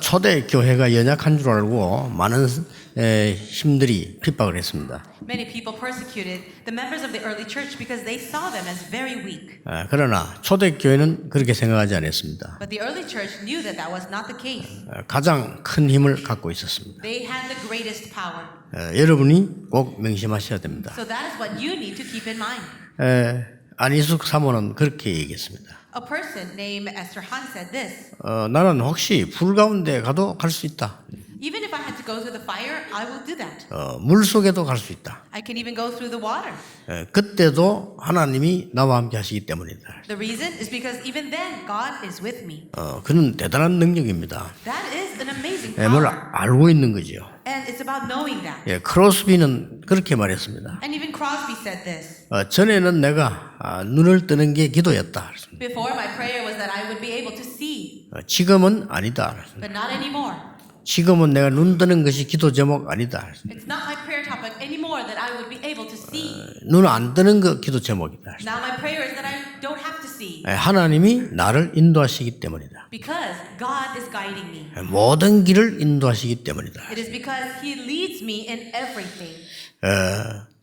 초대 교회가 연약한 줄 알고 많은 힘들이 핍박을 했습니다. Many people persecuted the members of the early church because they saw them as very weak. 그러나 초대 교회는 그렇게 생각하지 않았습니다. But the early church knew that that was not the case. 가장 큰 힘을 갖고 있었습니다. They had the greatest power. 여러분이 꼭 명심하셔야 됩니다. So that is what you need to keep in mind. 안희숙 사모는 그렇게 얘기했습니다. A person named Esther Han said this. 나는 혹시 불 가운데 가도 갈 수 있다. Even if I had to go through the fire, I will do that. 물 속에도 갈 수 있다. I can even go through the water. 그때도 하나님이 나와 함께 하시기 때문이다. The reason is because even then God is with me. 그는 대단한 능력입니다. That is an amazing 뭘 power. 알고 있는 거지요. And it's about knowing that. 크로스비는 그렇게 말했습니다. And even Crosby said this. 전에는 내가 눈을 뜨는 게 기도였다. Before, my prayer was that I would be able to see, 지금은 아니다. but not anymore. 지금은 내가 눈 뜨는 것이 기도 제목 아니다. It's not my prayer topic anymore that I would be able to see. 눈 안 뜨는 거 기도 제목이다. Now my prayer is that I don't have to see 하나님이 나를 인도하시기 때문이다. because God is guiding me. 모든 길을 인도하시기 때문이다. It is because He leads me in everything.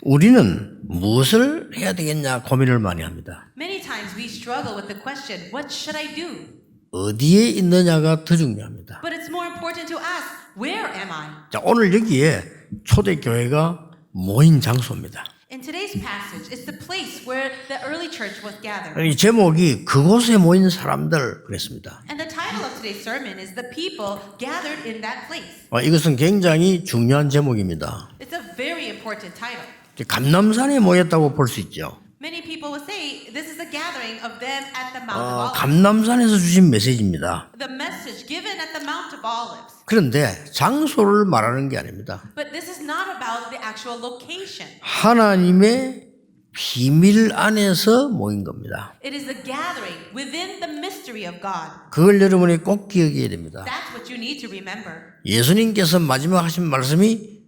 우리는 무엇을 해야 되겠냐 고민을 많이 합니다. Many times we struggle with the question, what should I do? 어디에 있느냐가 더 중요합니다. But it's more important to ask, where am I? 자, 오늘 여기에 초대교회가 모인 장소입니다. In today's passage, it's the place where the early church was gathered. 이 제목이 그곳에 모인 사람들 그랬습니다. And the title of today's sermon is The People Gathered in That Place. 이것은 굉장히 중요한 제목입니다. It's a very important title. 감람산에 모였다고 볼 수 있죠. Many people will say this is a gathering of them at the Mount of Olives. 감람산에서 주신 메시지입니다. The message given at the Mount of Olives. 그런데 장소를 말하는 게 아닙니다. But this is not about the actual location. 하나님의 비밀 안에서 모인 겁니다. It is a gathering within the mystery of God. 그걸 여러분이 꼭 기억해야 됩니다. That's what you need to remember. 예수님께서 마지막 하신 말씀이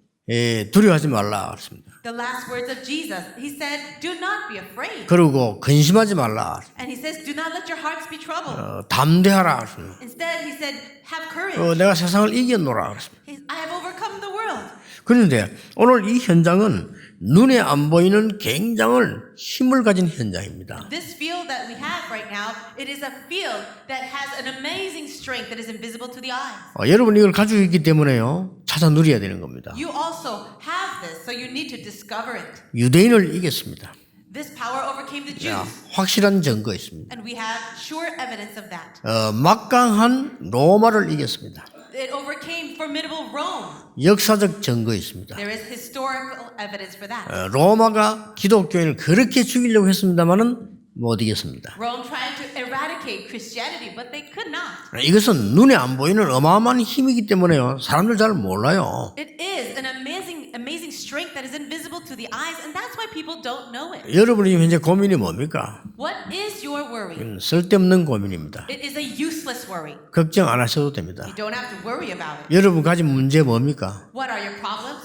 두려워하지 말라 그랬습니다. The last words of Jesus, He said, do not be afraid. 그리고 근심하지 말라. And He says, do not let your hearts be troubled. 담대하라 그랬습니다. Instead, He said, have courage. 내가 세상을 이겨노라 그랬습니다. I have overcome the world. 그런데 오늘 이 현장은 눈에 안 보이는 굉장한 힘을 가진 현장입니다. This field that we have right now, it is a field that has an amazing strength that is invisible to the eyes. 여러분 이걸 가지고 있기 때문에요. 찾아 누려야 되는 겁니다. You also have this, so you need to discover it. 유대인을 이겼습니다. This power overcame the Jews, 확실한 증거 있습니다. and we have sure evidence of that. 막강한 로마를 이겼습니다. It overcame formidable Rome. 역사적 증거 있습니다. There is historical evidence for that. 로마가 기독교인을 그렇게 죽이려고 했습니다마는 못 이겼습니다. Rome tried to eradicate Christianity, but they could not. 이것은 눈에 안 보이는 어마어마한 힘이기 때문에요. 사람들 잘 몰라요. It is an amazing strength that is invisible to the eyes, and that's why people don't know it. 여러분이 현재 고민이 뭡니까? What is your worry? 쓸데없는 고민입니다. It is a useless worry. 걱정 안 하셔도 됩니다. You don't have to worry about it. 여러분 가진 문제 뭡니까? What are your problems?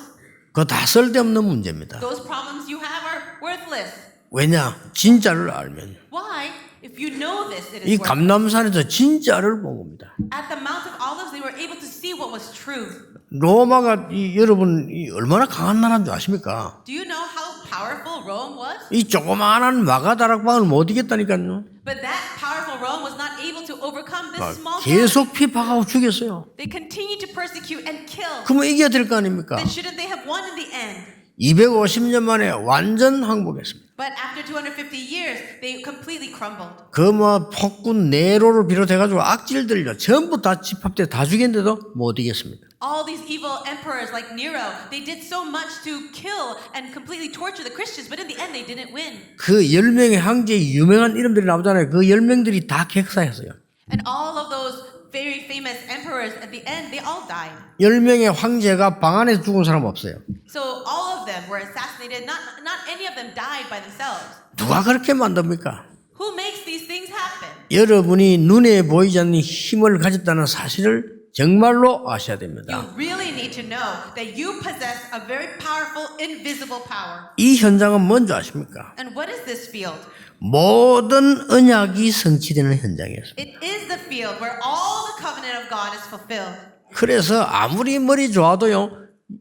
그거 다 쓸데없는 문제입니다. Those problems you have are worthless. 왜냐? 진짜를 알면. Why? If you know this, it is 이 worthless. 감람산에서 진짜를 본 겁니다. At the Mount of Olives, they were able to see what was true. 로마가 여러분 얼마나 강한 나라인 줄 아십니까? Do you know how powerful Rome was? 이 조그마한 마가다락방을 못 이겼다니까요. But that powerful Rome was not able to overcome this small town. 계속 핍박하고 죽였어요. They continued to persecute and kill. 그러면 이겨야 될 거 아닙니까? Then shouldn't they have won in the end? 250년 만에 완전 항복했습니다. But after 250 years, they completely crumbled. 그 폭군 네로를 비롯해가지고 악질들요 전부 다 집합돼 다 죽였는데도 못 이겼습니다. All these evil emperors like Nero, they did so much to kill and completely torture the Christians, but in the end they didn't win. 그 10명의 황제의 유명한 이름들이 나오잖아요. 그 10명들이 다 객사했어요. And all of those very famous emperors at the end, they all died. 10명의 황제가 방 안에서 죽은 사람 없어요. So all of them were assassinated. Not any of them died by themselves. 누가 그렇게 만듭니까? Who makes these things happen? 여러분이 눈에 보이지 않는 힘을 가졌다는 사실을 정말로 아셔야 됩니다. You really need to know that you possess a very powerful, invisible power. 이 현장은 뭔지 아십니까? And what is this field? 모든 언약이 성취되는 현장이었습니다. It is the the field where all the covenant of God is fulfilled. 그래서 아무리 머리 좋아도요,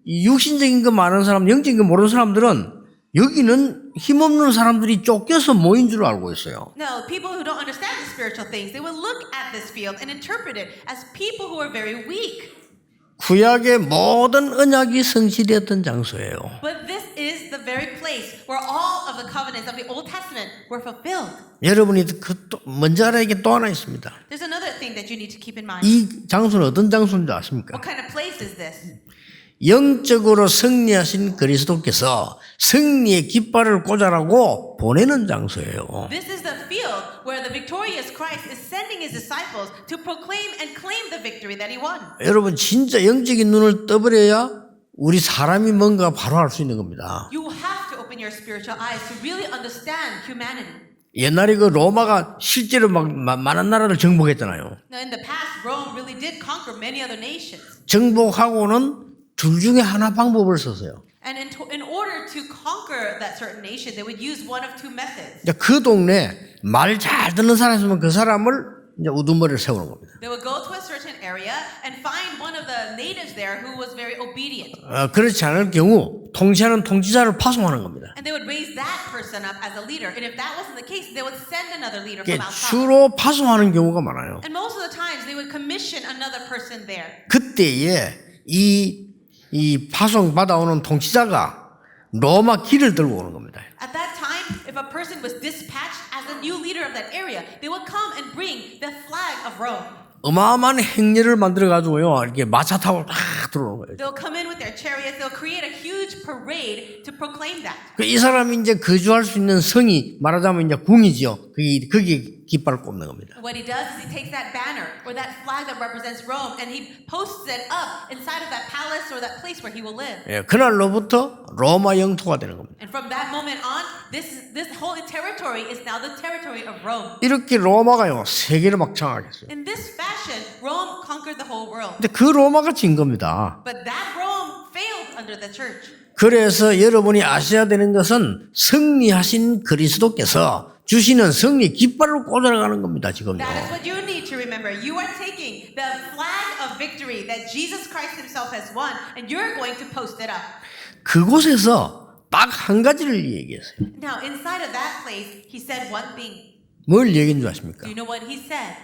이 육신적인 거 많은 사람, 영적인 거 모르는 사람들은 여기는 힘없는 사람들이 쫓겨서 모인 줄 알고 있어요. No, people who don't understand the spiritual things, they will look at this field and interpret it as people who are very weak. 구약의 모든 언약이 성취되었던 장소예요. But this is the very place where all of the covenants of the Old Testament were fulfilled. 여러분이 먼저 알아야 게 또 하나 있습니다. There's another thing that you need to keep in mind. 이 장소는 어떤 장소인지 아십니까? What kind of place is this? 영적으로 승리하신 그리스도께서 승리의 깃발을 꽂아라고 보내는 장소예요. This is the field where the victorious Christ is sending his disciples to proclaim and claim the victory that he won. 여러분 진짜 영적인 눈을 떠버려야 우리 사람이 뭔가 바로 알 수 있는 겁니다. You have to open your spiritual eyes to really understand humanity. 옛날에 그 로마가 실제로 막 많은 나라를 정복했잖아요. Now, in the past, Rome really did conquer many other nations. 정복하고는 둘 중에 하나 방법을 썼어요. And in order to conquer that certain nation, they would use one of two methods. 이제 그 동네 말 잘 듣는 사람이 있으면 그 사람을 이제 우두머리를 세우는 겁니다. They would go to a certain area and find one of the natives there who was very obedient. 그렇지 않을 경우 통치하는 통치자를 파송하는 겁니다. And they would raise that person up as a leader. And if that wasn't the case, they would send another leader from outside. 주로 파송하는 경우가 많아요. And most of the times, they would commission another person there. 그때에 이 파송 받아오는 통치자가 로마 길을 들고 오는 겁니다. At that time, if a person was dispatched as a new leader of that area, they would come and bring the flag of Rome. 어마어마한 행렬을 만들어 가지고요, 이렇게 마차 타고 딱 들어오는 거예요. They'll come in with their chariots. They'll create a huge parade to proclaim that. 이 사람이 이제 거주할 수 있는 성이 말하자면 이제 궁이죠. 거기에 깃발을 꼽는 겁니다. What he does is he takes that banner or that flag that represents Rome and he posts it up inside of that palace or that place where he will live. 예, 그날로부터 로마 영토가 되는 겁니다. And from that moment on, this whole territory is now the territory of Rome. 이렇게 로마가요 세계를 막 장악했어요. In this fashion, Rome conquered the whole world. 근데 그 로마가 진 겁니다. But that Rome failed under the church. 그래서 여러분이 아셔야 되는 것은 승리하신 그리스도께서 주시는 승리 깃발을 꽂아가는 겁니다. 지금요. That is what you need to remember. You are taking the flag of victory that Jesus Christ himself has won and you're going to post it up. 그곳에서 딱 한 가지를 얘기했어요. Now, inside of that place, he said one thing. 뭘 얘기한 줄 아십니까? Do you know what he said?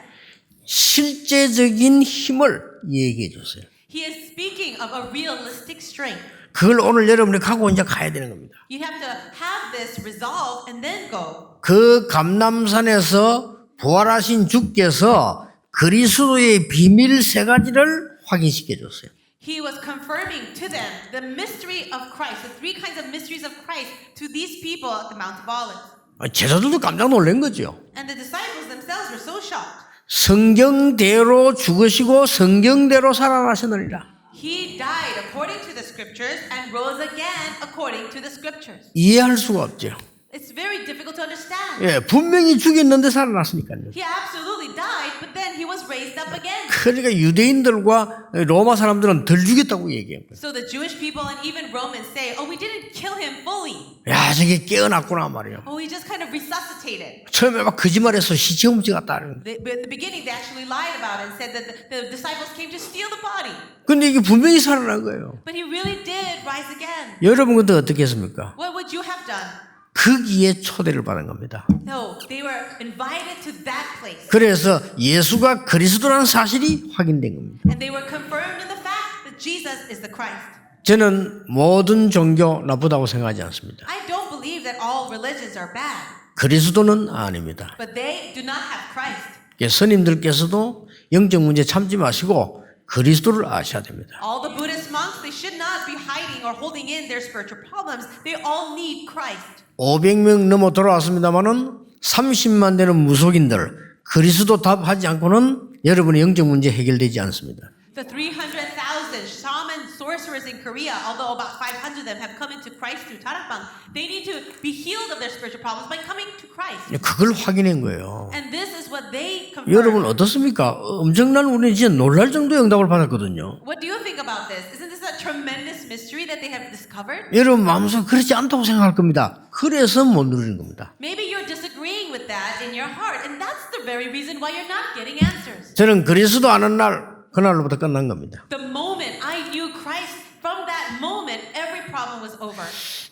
실제적인 힘을 얘기해 줬어요. He is speaking of a realistic strength. 그걸 오늘 여러분이 갖고 이제 가야 되는 겁니다. You have to have this resolve and then go. 그 감람산에서 부활하신 주께서 그리스도의 비밀 세 가지를 확인시켜 줬어요. He was confirming to them the mystery of Christ, the three kinds of mysteries of Christ to these people at the Mount of Olives. 제자들도 깜짝 놀란 거죠. And the disciples themselves were so shocked. 성경대로 죽으시고 성경대로 살아나셨느니라. He died according to the scriptures and rose again according to the scriptures. 이해할 수가 없죠. It's very difficult to understand. 예, 분명히 죽였는데 살아났으니까요. He absolutely died, but then he was raised up again. 그러니까 유대인들과 로마 사람들은 덜 죽였다고 얘기해요. So the Jewish people and even Romans say, oh, we didn't kill him fully. 야, 저게 깨어났구나 말이에요. Oh, he just kind of resuscitated. 처음에 막 거짓말해서 시체 훔쳐갔다. But at the beginning, they actually lied about it and said that the disciples came to steal the body. 근데 이게 분명히 살아난 거예요. But he really did rise again. 여러분 근데 어떻게 했습니까? What would you have done? 거기에 초대를 받은 겁니다. No, they were invited to that place. 그래서 예수가 그리스도라는 사실이 확인된 겁니다. And they were confirmed in the fact that Jesus is the Christ. 저는 모든 종교 나쁘다고 생각하지 않습니다. I don't believe that all religions are bad, 그리스도는 아닙니다. but they do not have Christ. 스님들께서도 영적 문제 참지 마시고 그리스도를 아셔야 됩니다. All the Buddhist monks, they should not be hiding or holding in their spiritual problems. They all need Christ. 500명 넘어 돌아왔습니다만은 30만 되는 무속인들 그리스도 답하지 않고는 여러분의 영적 문제 해결되지 않습니다. The 300,000 shaman sorcerers in Korea, although about 500 of them have come into Christ through Tarapang, they need to be healed of their spiritual problems by coming to Christ. 그걸 확인한 거예요. And this is what they 여러분 confirm. 어떻습니까? 엄청난 우리 진짜 놀랄 정도의 응답을 받았거든요. What do you think about this? Isn't this a tremendous mystery that they have discovered? 여러분 마음속에 그렇지 않다고 생각할 겁니다. 그래서 못 누리는 겁니다. Maybe you're disagreeing struggling with that in your heart. And that's the very reason why you're not getting answers. 저는 그리스도 아는 날 그날로부터 끝난 겁니다. The moment I knew Christ, from that moment, every problem was over.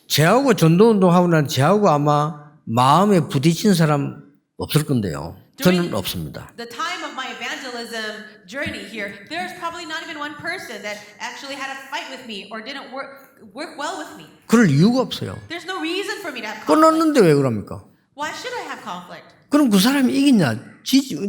저하고 전도운동하고 난 저하고 아마 마음에 부딪힌 사람 없을 건데요. 저는 없습니다. The time of my evangelism journey here, there's probably not even one person that actually had a fight with me or didn't work well with me. 그럴 이유가 없어요. There's no reason for me to have conflict. 끝났는데 왜 그럽니까? Why should I have conflict? 그럼 그 사람이 이기냐?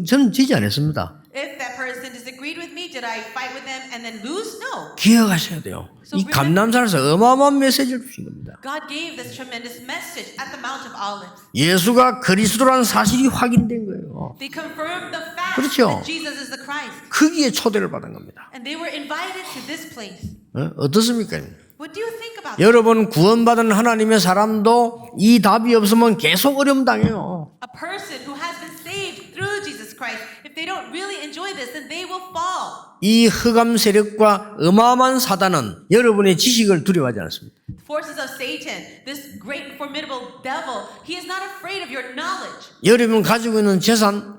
저는 지지 않았습니다. If that person disagreed with me, did I fight with them and then lose? No. 기억하셔야 돼요. 이 감람산에서 어마어마한 메시지를 주신 겁니다. God gave this tremendous message at the Mount of Olives. 예수가 그리스도라는 사실이 확인된 거예요. They confirmed the fact 그렇죠. that Jesus is the Christ. 거기에 초대를 받은 겁니다. And they were invited to this place. 어떻습니까? What do you think about that? 여러분 구원받은 하나님의 사람도 이 답이 없으면 계속 어려움 당해요. A person who has been saved through Jesus Christ, if they don't really enjoy this, then they will fall. 이 흑암 세력과 어마어마한 사단은 여러분의 지식을 두려워하지 않습니다. The forces of Satan, this great formidable devil, he is not afraid of your knowledge. 여러분 가지고 있는 재산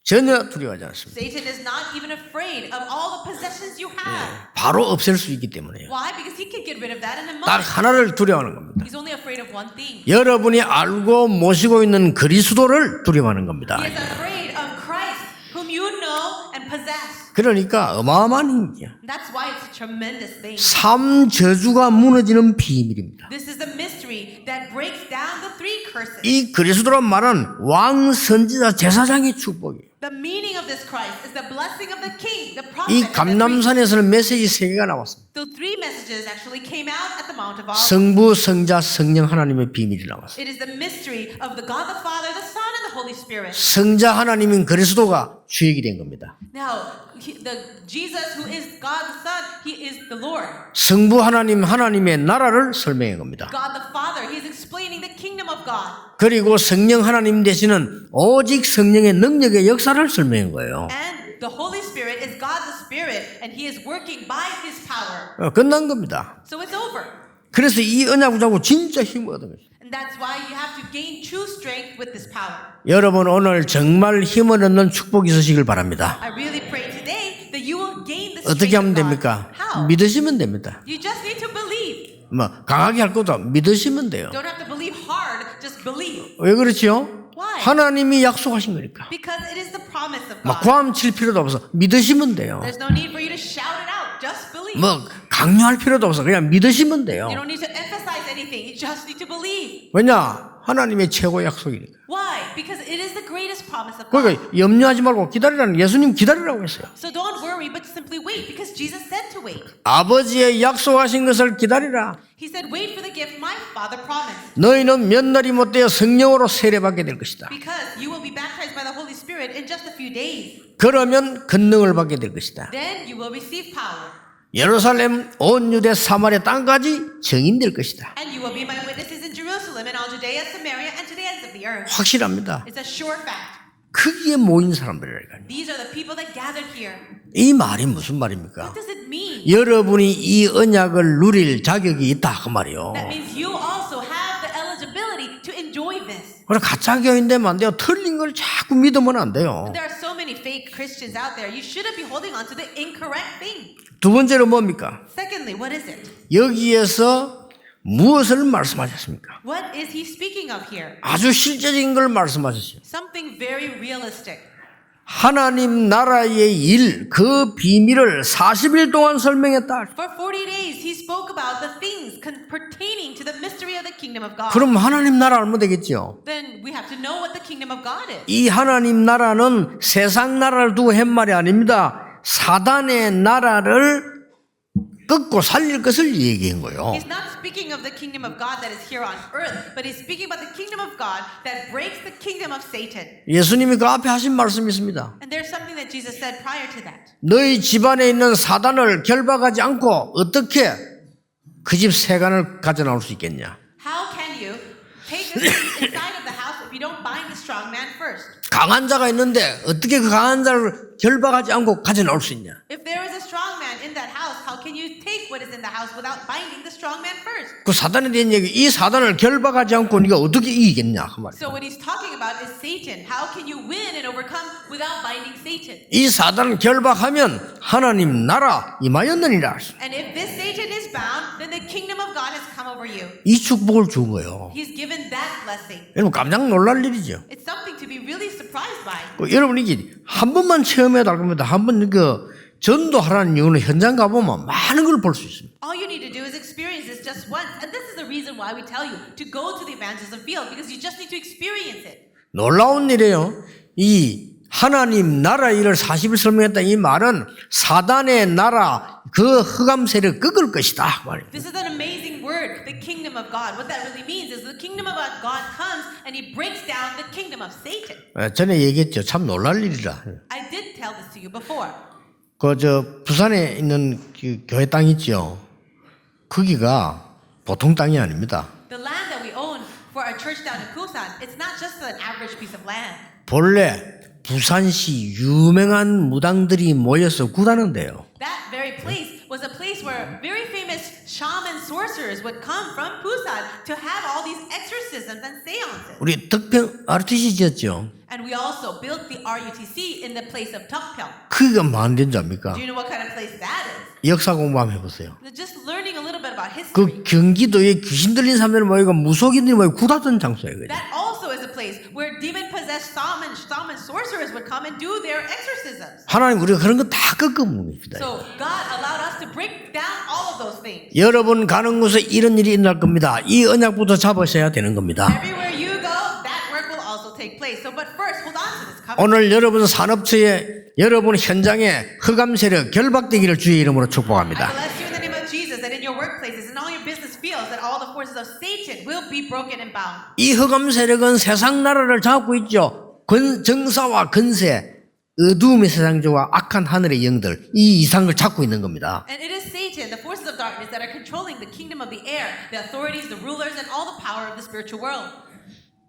전혀 두려워하지 않습니다. Satan is not even afraid of all the possessions you have. 바로 없앨 수 있기 때문에요. Why? Because he can get rid of that in a 딱 moment. 하나를 두려워하는 겁니다. He's only afraid of one thing. 여러분이 알고 모시고 있는 그리스도를 두려워하는 겁니다. He is afraid of Christ, whom you know and possess. 그러니까 어마어마한 힘이야. And that's why it's a tremendous thing. 삼 저주가 무너지는 비밀입니다. This is the mystery that breaks down the three curses. 이 그리스도란 말은 왕, 선지자, 제사장의 축복이에요. The meaning of this Christ is the blessing of the king, the prophet, 이 and the priest. 감람산에서는 메시지 세 개가 나왔습니다. The three messages actually came out at the Mount of Olives. 성부, 성자, 성령 하나님의 비밀이 나왔어요. It is the mystery of the God the Father, the Son, and the Holy Spirit. 성자 하나님인 그리스도가 주역이 된 겁니다. Now, Jesus, who is God the Son, He is the Lord. 성부 하나님, 하나님의 나라를 설명한 겁니다. God the Father, He is explaining the kingdom of God. 그리고 성령 하나님 되시는 오직 성령의 능력의 역사를 설명한 거예요. And the Holy Spirit is God the Spirit, and He is working by His power. 끝난 겁니다. So it's over. 그래서 이 언약 붙잡고 진짜 힘을 얻은 거죠. And that's why you have to gain true strength with this power. 여러분 오늘 정말 힘을 얻는 축복이 있으시길 바랍니다. I really pray today that you will gain the 어떻게 strength 하면 of God. 됩니까? How? 믿으시면 됩니다. You just need to believe. 뭐 강하게 할 것도 믿으시면 돼요. Don't have to believe hard, just believe. 왜 그렇지요? Why? 하나님이 약속하신 거니까. Because it is the promise of 막 God. 고함 칠 필요도 없어. 믿으시면 돼요. There's no need for you to shout it out. Just believe. 뭐 강요할 필요도 없어. 그냥 믿으시면 돼요. You don't need to emphasize anything. You just need to believe. 왜냐? 하나님의 최고 약속이니까. Why? Because it is the greatest promise of God. 그러니까 염려하지 말고 기다리라는 예수님 기다리라고 했어요. So don't worry, but simply wait, because Jesus said to wait. 아버지의 약속하신 것을 기다리라. He said, wait for the gift my Father promised. 너희는 몇 날이 못되어 성령으로 세례받게 될 것이다. Because you will be baptized by the Holy Spirit in just a few days. 그러면 권능을 받게 될 것이다. Then you will receive power. 예루살렘, 온 유대, 사마리아 땅까지 증인될 것이다. And you will be my witnesses in Jerusalem and all Judea, Samaria, and to the ends of the earth. 확실합니다. It's a sure fact. 거기에 모인 사람들이라니까요. These are the people that gathered here. 이 말이 무슨 말입니까? What does it mean? 여러분이 이 언약을 누릴 자격이 있다 그 말이요. That means you also have the eligibility to enjoy this. 그래 가짜 교인 되면 안 돼요. 틀린 걸 자꾸 믿으면 안 돼요. There are so many fake Christians out there. You shouldn't be holding on to the incorrect thing. 두 번째로 뭡니까? Secondly, what is it? 여기에서 무엇을 말씀하셨습니까? What is he speaking of here? 아주 실제적인 걸 말씀하셨어요. Something very realistic. 하나님 나라의 일, 그 비밀을 40일 동안 설명했다. For 40 days, he spoke about the things pertaining to the mystery of the kingdom of God. 그럼 하나님 나라 알면 되겠죠. Then we have to know what the kingdom of God is. 이 하나님 나라는 세상 나라를 두고 한 말이 아닙니다. 사단의 나라를 꺾고 살릴 것을 얘기한 거예요. He's not speaking of the kingdom of God that is here on earth, but he's speaking about the kingdom of God that breaks the kingdom of Satan. 예수님이 그 앞에 하신 말씀이 있습니다. And there's something that Jesus said prior to that. 너희 집안에 있는 사단을 결박하지 않고 어떻게 그 집 세간을 가져나올 수 있겠냐? How can you take the things inside of the house if you don't bind the strong man first? 강한 자가 있는데 어떻게 그 강한 자를 결박하지 않고 가져나올 수 있냐? If there is a strong man in that house, how can you take what is in the house without binding the strong man first? 그 사단에 대한 얘기, 이 사단을 결박하지 않고 네가 어떻게 이기겠냐 그 말이에요. So what he's talking about is Satan. How can you win and overcome without binding Satan? 이 사단을 결박하면 하나님 나라 임하였느니라. And if this Satan is bound, then the kingdom of God has come over you. 이 축복을 준 거예요. He's given that blessing. 여러분 깜짝 놀랄 일이죠. It's something to be really surprised by. 여러분 이게 한 번만 체험해야 할 겁니다. 한번 그 전도하라는 이유는 현장 가보면 많은 걸 볼 수 있습니다. All you need to do is experience this just once. And this is the reason why we tell you to go to the evangelism field, because you just need to experience it. 놀라운 일이에요. 이 하나님 나라 일을 40일 설명했다. 이 말은 사단의 나라 그 흑암 세력을 꺾을 것이다 말이에요. This is an amazing word, the kingdom of God. What that really means is the kingdom of God comes and he breaks down the kingdom of Satan. 전에 얘기했죠. 참 놀랄 일이라. I did tell this to you before. 부산에 있는 그 교회 땅 있죠. 거기가 보통 땅이 아닙니다. The land that we own for our church down in Busan, it's not just an average piece of land. 본래 부산시 유명한 무당들이 모여서 굿하는데요. That very place was a place where very famous shaman sorcerers would come from Busan to have all these exorcisms and seances. 우리 덕평 RTC 지었죠. And we also built the RUTC in the place of Tokpyeong. 그게 뭐 안 된지 압니까? Do you know what kind of place that is? 역사 공부 한번 해보세요. Just learning a little bit about history. 그 경기도에 귀신 들린 사람들이 모이고 무속인들이 모이고 굿하던 장소예요. 그죠? That also is a place where demon-possessed shaman sorcerers would come and do their exorcisms. 하나님 우리가 그런 거 다 꺾어봅니다. So God allowed us to break down all of those things. 여러분 가는 곳에 이런 일이 일어날 겁니다. 이 언약부터 잡으셔야 되는 겁니다. Everywhere you go, that work will also take place. So, but first, hold on to this covenant. 오늘 여러분 산업체에 여러분 현장에 흑암 세력 결박되기를 주의 이름으로 I 축복합니다. bless you in the name of Jesus that in your workplaces and all your business fields that all the forces of Satan will be broken and bound. 이 흑암 세력은 세상 나라를 잡고 있죠. 정사와 근세, 어두움의 세상과 악한 하늘의 영들 이 이상을 잡고 있는 겁니다. And it is Satan, the forces of darkness that are controlling the kingdom of the air, the authorities, the rulers, and all the power of the spiritual world.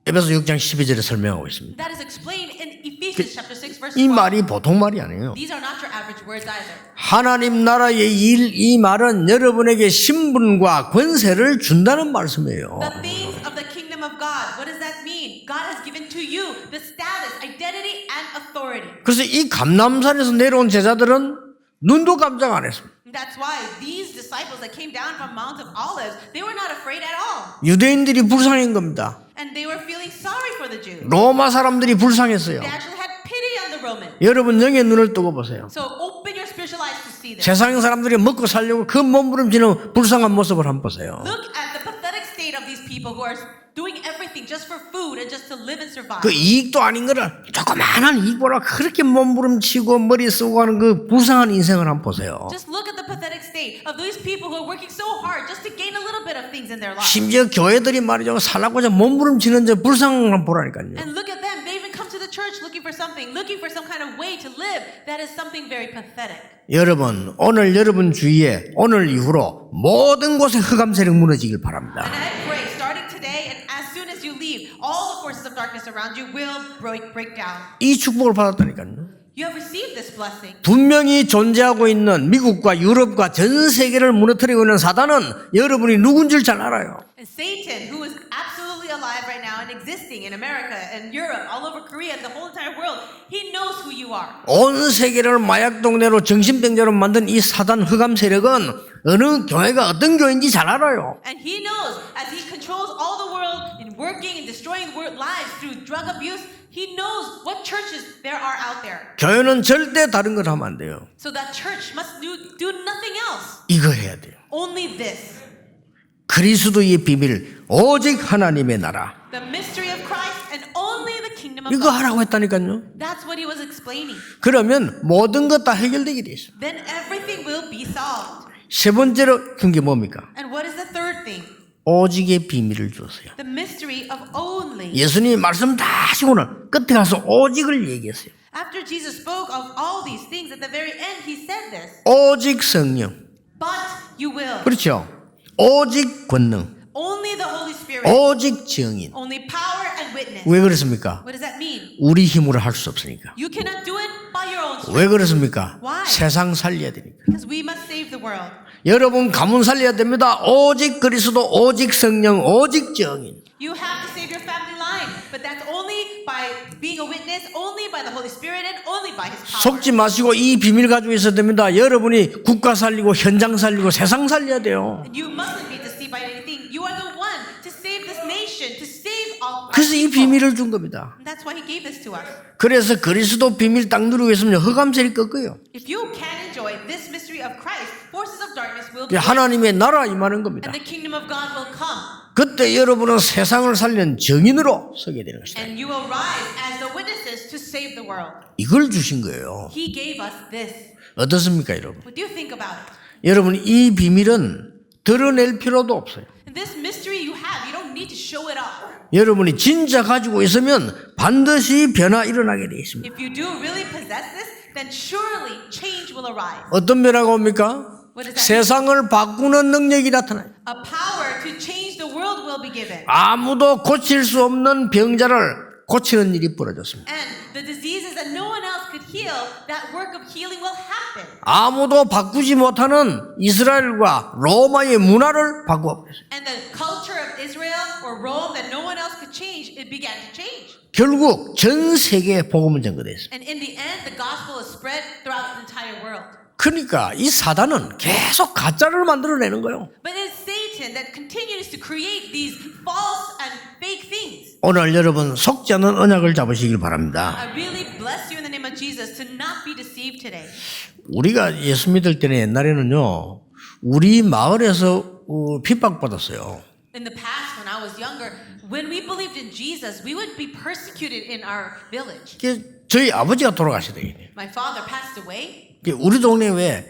에베소 6장 12절에 설명하고 있습니다. That is explained in Ephesians chapter 6 verse 이 12. 말이 보통 말이 아니에요. These are not your average words either. 하나님 나라의 일, 이 말은 여러분에게 신분과 권세를 준다는 말씀이에요. The things of the kingdom of God, what does that mean? God has given to you the status, identity, and authority. 그래서 이 감람산에서 내려온 제자들은 눈도 깜짝 안 했습니다. That's why these disciples that came down from Mount of Olives, they were not afraid at all. 유대인들이 불쌍한 겁니다. And they were feeling sorry for the Jews. 로마 사람들이 불쌍했어요. They actually had pity on the Romans. 여러분 영의 눈을 뜨고 보세요. So open your spiritual eyes to see this. 세상 사람들이 먹고 살려고 그 몸부림치는 불쌍한 모습을 한번 보세요. Look at the pathetic state of these people who are doing everything just for food and just to live and survive. 그 이익도 아닌 거를 조그마한 이익보라 그렇게 몸부림치고 머리 쓰고 하는 그 불쌍한 인생을 한번 보세요. Just look at the pathetic state of these people who are working so hard just to gain a little bit of things in their lives. 심지어 교회들이 말이죠. 살라고자 몸부림치는 저 불쌍한 걸 보라니까요. And look at them. They even come to the church looking for something, looking for some kind of way to live. That is something very pathetic. 여러분 오늘 여러분 주위에 오늘 이후로 모든 곳에 흑암 세력 무너지길 바랍니다. And I pray, starting today and as soon as you leave, all the forces of darkness around you will break down. 이 축복을 받았다니까요. You have received this blessing. 분명히 존재하고 있는 미국과 유럽과 전 세계를 무너뜨리고 있는 사단은 여러분이 누군지를 잘 알아요. And Satan, who is absolutely alive right now and existing in America and Europe, all over Korea, and the whole entire world, he knows who you are. 온 세계를 마약 동네로 정신병자로 만든 이 사단 흑암 세력은 어느 교회가 어떤 교회인지 잘 알아요. And he knows, as he controls all the world in working and destroying lives through drug abuse, he knows what churches there are out there. 교회는 절대 다른 걸 하면 안 돼요. So that church must do nothing else. 이거 해야 돼요. Only this. 그리스도의 비밀 오직 하나님의 나라. The mystery of Christ and only the kingdom of 이거 God. 하라고 했다니까요. That's what he was explaining. 그러면 모든 것 다 해결되게 돼 있어요. Then everything will be solved. 세 번째로 큰 게 뭡니까? And what is the third thing? 오직의 비밀을 주었어요. The mystery of only. 예수님이 말씀 다 하시고는 끝에 가서 오직을 얘기했어요. After Jesus spoke of all these things, at the very end, he said this. 오직 성령. But you will. 그렇죠. 오직 권능. Only the Holy Spirit. 오직 증인. Only power and witness. 왜 그렇습니까? What does that mean? 우리 힘으로 할 수 없으니까. You cannot do it by by your own strength. 왜 그렇습니까? Why? 세상 살려야 되니까. Because we must save the world. 여러분 가문 살려야 됩니다. 오직 그리스도, 오직 성령, 오직 정인. You have to save your family line, but that's only by being a witness, only by the Holy Spirit, and only by His power. 속지 마시고 이 비밀 가지고 있어야 됩니다. 여러분이 국가 살리고 현장 살리고 세상 살려야 돼요. And you mustn't be deceived by anything. You are the one to save this nation, to save all. 그래서 이 비밀을 준 겁니다. And that's why He gave this to us. 그래서 그리스도 비밀 딱 누리고 있으면 흑암세를 꺾어요. If you can enjoy this mystery of Christ, forces of darkness will be. 하나님의 나라 임하는 겁니다. And the kingdom of God will come. 그때 여러분은 세상을 살리는 정인으로 서게 되는 것이다. And you will rise as the witnesses to save the world. 이걸 주신 거예요. He gave us this. 어떻습니까, 여러분? What do you think about it? 여러분 이 비밀은 드러낼 필요도 없어요. And this mystery you have, you don't need to show it off. 여러분이 진짜 가지고 있으면 반드시 변화 일어나게 되어 있습니다. If you do really possess this, then surely change will arise. 어떤 변화가 옵니까? What does that 세상을 바꾸는 능력이 나타나요. A power to change the world will be given. 아무도 고칠 수 없는 병자를 고치는 일이 벌어졌습니다. And the diseases that no one else could heal, that work of healing will happen. 아무도 바꾸지 못하는 이스라엘과 로마의 문화를 바꾸어버렸어요. And the culture of Israel or Rome that no one else could change, it began to change. 결국 전 세계에 복음을 전거됐어요. And in the end, the gospel is spread throughout the entire world. 그러니까 이 사단은 계속 가짜를 만들어내는 거예요. But it's Satan that continues to create these false and fake things. 오늘 여러분 속지 않는 언약을 잡으시길 바랍니다. I really bless you in the name of Jesus to not be deceived today. 우리가 예수 믿을 때는 옛날에는요, 우리 마을에서 핍박받았어요. In the past, when I was younger, when we believed in Jesus, we would be persecuted in our village. 저희 아버지가 돌아가시더니 My father passed away. 우리 동네 왜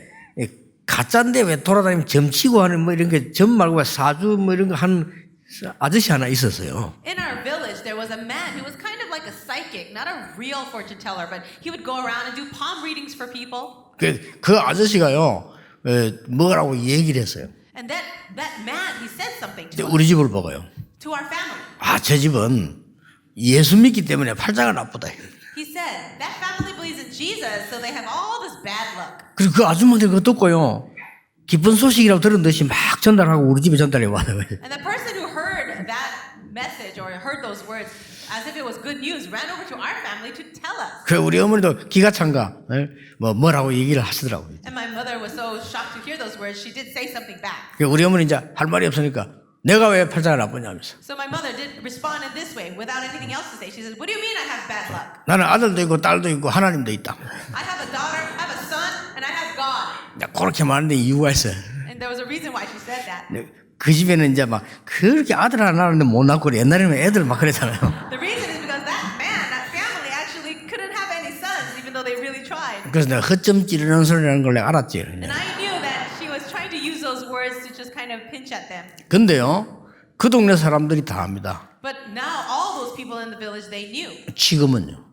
가짜인데 왜 돌아다니면 점치고 하는 뭐 이런 게 점 말고 사주 뭐 이런 거 하는 아저씨 하나 있었어요. In our village, there was a man who was kind of like a psychic, not a real fortune teller, but he would go around and do palm readings for people. 그 아저씨가요, 뭐라고 얘기를 했어요. And that man, he said something to us, 우리 집을 보고요. to our family. 아, 저 집은 예수 믿기 때문에 팔자가 나쁘다. He said, that family believes in Jesus, so they have all this bad luck. 그리고 그 아줌마들 그거 듣고요, 기쁜 소식이라고 들은 듯이 막 전달하고 우리 집에 전달해 와요. And the person who heard that message or heard those words as if it was good news ran over to our family to tell us. 그 우리 어머니도 기가 찬가 뭐라고 얘기를 하시더라고요. And my mother was so shocked to hear those words, she did say something back. 그 우리 어머니 이제 할 말이 없으니까 내가 왜 팔자가 나쁘냐면서. So my mother did respond in this way without anything else to say. She said, what do you mean I have bad luck? 나는 아들도 있고 딸도 있고 하나님도 있다. I have a daughter, I have a son, and I have God. 그렇게 말하는데 이유가 있어요. And there was a reason why she said that. 그 집에는 이제 막 그렇게 아들 하나 낳았는데 못 낳고 옛날에는 애들 막 그랬잖아요. The reason is because that man, that family actually couldn't have any sons even though they really tried. 그래서 내가 허점 찌르는 소리라는 걸 내가 알았지. And I knew that she was trying to use those words to just kind of pinch at them. 근데요, 그 동네 사람들이 다 압니다. But now all those people in the village, they knew. 지금은요.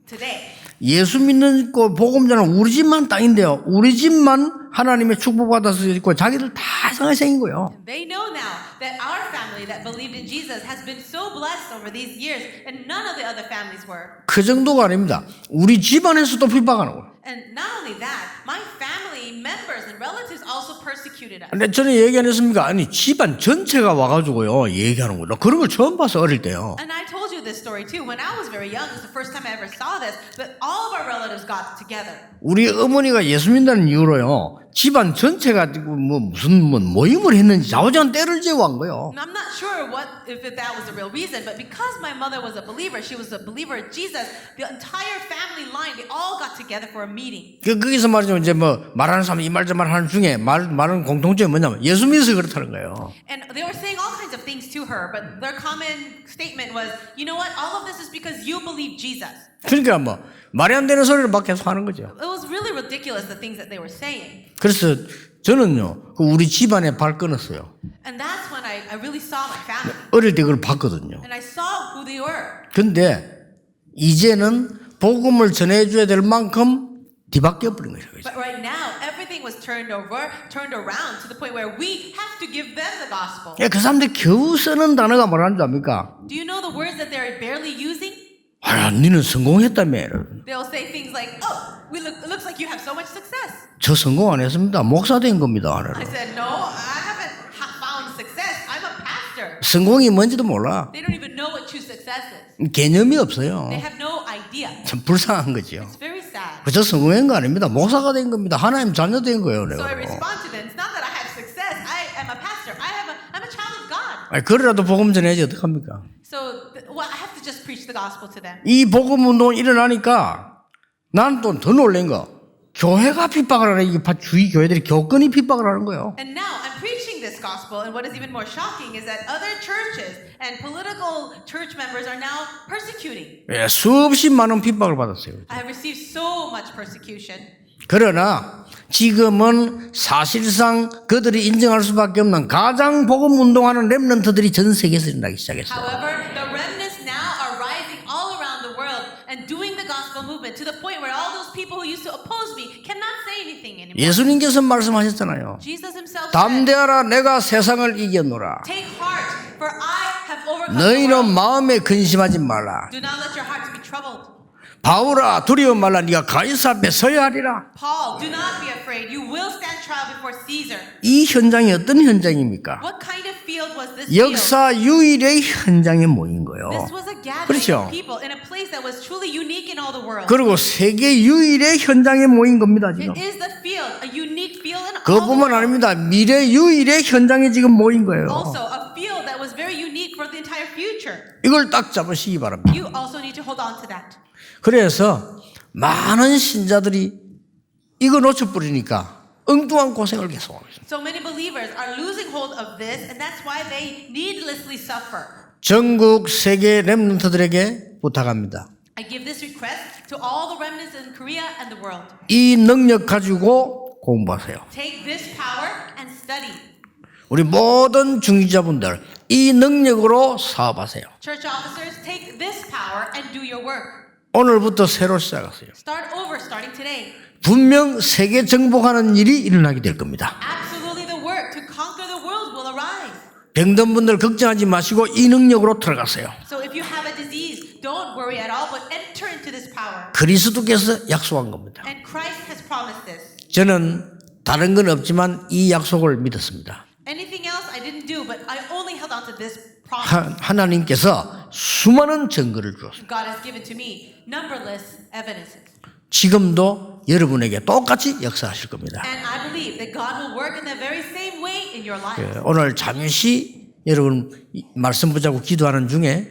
Today, 예수 믿는 거 복음자는 우리 집만 땅인데요. 우리 집만 하나님의 축복받아서 있고 자기들 다 이상하게 생긴 거예요. they know now that our family that believed in Jesus has been so blessed over these years, and none of the other families were. 그 정도가 아닙니다. 우리 집안에서도 핍박하는 거예요. And not only that, my family members and relatives also persecuted us. 근데 저는 얘기 안 했습니까? 아니 집안 전체가 와가지고요 얘기하는 거예요. 그런 걸 처음 봤어 어릴 때요. And I told you this story too. When I was very young, it was the first time I ever saw this, but all of our relatives got together. 우리 어머니가 예수 믿는 이유로요 집안 전체가 뭐 무슨 모임을 했는지 좌우지간 때를 재고 한 거예요. And I'm not sure if that was the real reason, but because my mother was a believer, she was a believer in Jesus, the entire family line, they all got together for a meeting. 거기서 말이죠 이제 뭐 말하는 사람 이 말 저 말 하는 중에 말하는 공통점이 뭐냐면 예수 믿어서 그렇다는 거예요. And they were saying all kinds of things to her, but their common statement was, you know what, all of this is because you believe Jesus. 그러니까 뭐 말이 안 되는 소리를 막 계속 하는 거죠. It was really ridiculous, the things that they were saying. 그래서 저는요 그 우리 집안에 발 끊었어요. And that's when I really saw my family. 어릴 때 그걸 봤거든요. And I saw who they were. 근데 이제는 복음을 전해줘야 될 만큼 뒤바뀌어 버린 거죠. But right now, everything was turned around to the point where we have to give them the gospel. 그 사람들이 겨우 쓰는 단어가 뭐라는 줄 압니까? Do you know the words that they're barely using? 아, 니는 성공했다며. They'll say things like, "Oh, it looks like you have so much success." 저 성공 안 했습니다. 목사 된 겁니다. I said, "No, I haven't found success. I'm a pastor." 성공이 뭔지도 몰라. They don't even know what true success is. 개념이 없어요. They have no idea. 참 불쌍한 거죠. It's very sad. 저 성공한 거 아닙니다. 목사가 된 겁니다. 하나님 자녀 된 거예요. So I 내가. respond to them. It's not that I have success. I am a pastor. I'm a child of God. 아니, 그래라도 복음 전해야지 어떡합니까? So I have to just preach the gospel to them. 이 복음 운동이 일어나니까 나는 또 더 놀란 거. 교회가 핍박을 하는 이게 주위 교회들이 교권이 핍박을 하는 거예요. And now I'm preaching this gospel, and what is even more shocking is that other churches and political church members are now persecuting. 예, 수없이 많은 핍박을 받았어요. I have received so much persecution. 그러나 지금은 사실상 그들이 인정할 수밖에 없는 가장 복음 운동하는 렘넌트들이 전 세계에서 일어나기 시작했어요. However, the remnants now are rising all around the world and doing the gospel movement to the point where all those people who used to oppose me cannot say anything anymore. 예수님께서 말씀하셨잖아요. Jesus himself said, 담대하라 내가 세상을 이겼노라. "Take heart, for I have overcome the 너희는 world. 마음에 근심하지 말라. Do not let your hearts be troubled." 바울아 두려워 말라 네가 가이사 앞에 서야 하리라. Paul, do not be afraid. You will stand trial before Caesar. 이 현장이 어떤 현장입니까? What kind of field was this field? 역사 유일의 현장에 모인 거예요. This was a gathering 그렇죠. of people in a place that was truly unique in all the world. 그리고 세계 유일의 현장에 모인 겁니다 지금. It is the field, a unique field in all the 그뿐만 world. 아닙니다. 미래 유일의 현장에 지금 모인 거예요. Also, a field that was very unique for the entire future. 이걸 딱 잡으시기 바랍니다. You also need to hold on to that. 그래서 많은 신자들이 이거 놓쳐버리니까 엉뚱한 고생을 계속하고 있습니다. So many believers are losing hold of this, and that's why they needlessly suffer. 전국 세계 렘넌트들에게 부탁합니다. I give this request to all the remnants in Korea and the world. 이 능력 가지고 공부하세요. Take this power and study. 우리 모든 중지자분들 이 능력으로 사업하세요. Church officers, take this power and do your work. 오늘부터 새로 시작하세요. Start over, starting today. 분명 세계 정복하는 일이 일어나게 될 겁니다. Absolutely, the work to conquer the world will arise. 병든 분들 걱정하지 마시고 이 능력으로 들어가세요. So if you have a disease, don't worry at all, but enter into this power. 그리스도께서 약속한 겁니다. And Christ has promised this. 저는 다른 건 없지만 이 약속을 믿었습니다. Anything else I didn't do, but I only held on to this promise. 하나님께서 수많은 증거를 주었습니다. God has given to me numberless evidences. 지금도 여러분에게 똑같이 역사하실 겁니다. And I believe that God will work in the very same way in your life. 오늘 잠시 여러분 말씀 붙잡고 기도하는 중에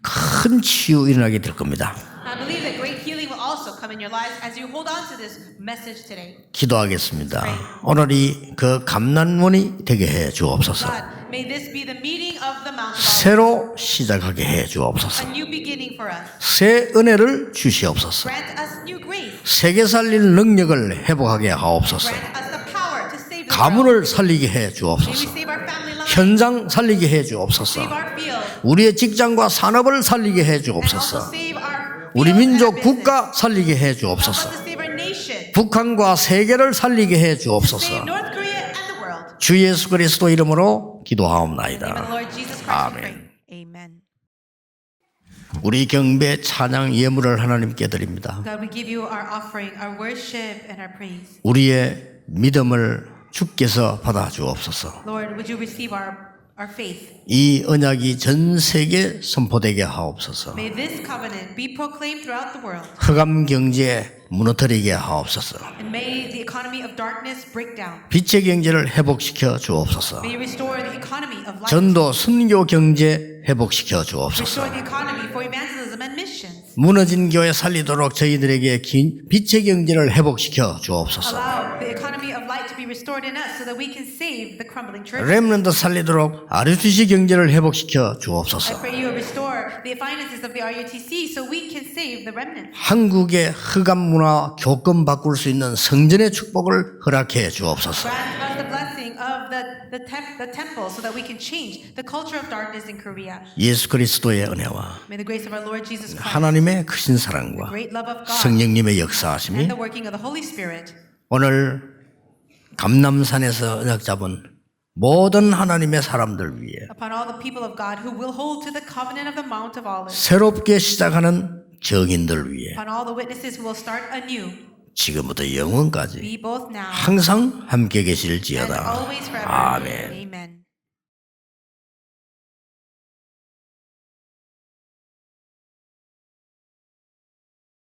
큰 치유 일어나게 될 겁니다. I believe that great healing will also come in your lives as you hold on to this message today. 기도하겠습니다. 오늘이 그 감난문이 되게 해 주옵소서. God, may this be the meeting of the Mount of Olives, 새로 시작하게 해 주옵소서. a new beginning for us. 새 은혜를 주시옵소서. Grant us new grace. 세계 살릴 능력을 회복하게 하옵소서. Grant us the power to save the world. 가문을 살리게 해 May we 주옵소서. save our family lives. 현장 살리게 해 주옵소서. Save our field. 우리의 직장과 산업을 살리게 해 And also 주옵소서. save our 우리 field and 민족 our business. 국가 살리게 해 Help us 주옵소서. to save our nation. 북한과 세계를 살리게 해 Save 주옵소서. North Korea and the world. 주 예수 그리스도 이름으로 In the name of 기도하옵나이다. the Lord Jesus Christ we 아멘. pray. Amen. 우리 경배 찬양 예물을 하나님께 드립니다. God, we give you our offering, our worship, and our praise. 우리의 믿음을 주께서 받아 주옵소서. Lord, would you receive our faith? 이 언약이 전 세계 선포되게 하옵소서. May this covenant be proclaimed throughout the world. 흑암 경제 무너뜨리게 하옵소서. And may the economy of darkness break down. 빛의 경제를 회복시켜 주옵소서. May you restore the economy of light. 전도 선교 경제 회복시켜 주옵소서. Restore the economy for evangelism and missions. 무너진 교회 살리도록 저희들에게 빛의 경제를 회복시켜 주옵소서. Allow the economy of light to be restored in us so that we can save the crumbling church. 렘넌트 살리도록 RUTC 경제를 회복시켜 I 주옵소서. pray you restore the finances of the RUTC so we can save the remnant. 한국의 흑암 문화 교권 바꿀 수 있는 성전의 축복을 허락해 주옵소서. Grant us the blessing of the temple so that we can change the culture of darkness in Korea. 예수 그리스도의 은혜와 May the grace of our Lord Jesus Christ, 하나님의 크신 사랑과 great love of God, 성령님의 역사하심이 and the working of the Holy Spirit 오늘 감남산에서 언약 잡은 모든 하나님의 사람들 위해 upon all the people of God who will hold to the covenant of the Mount of Olives. 새롭게 시작하는 증인들 위해 upon all the witnesses who will start anew, 지금부터 영원까지 be both now 항상 함께 and 계실지어다. always forever. 아멘. Amen.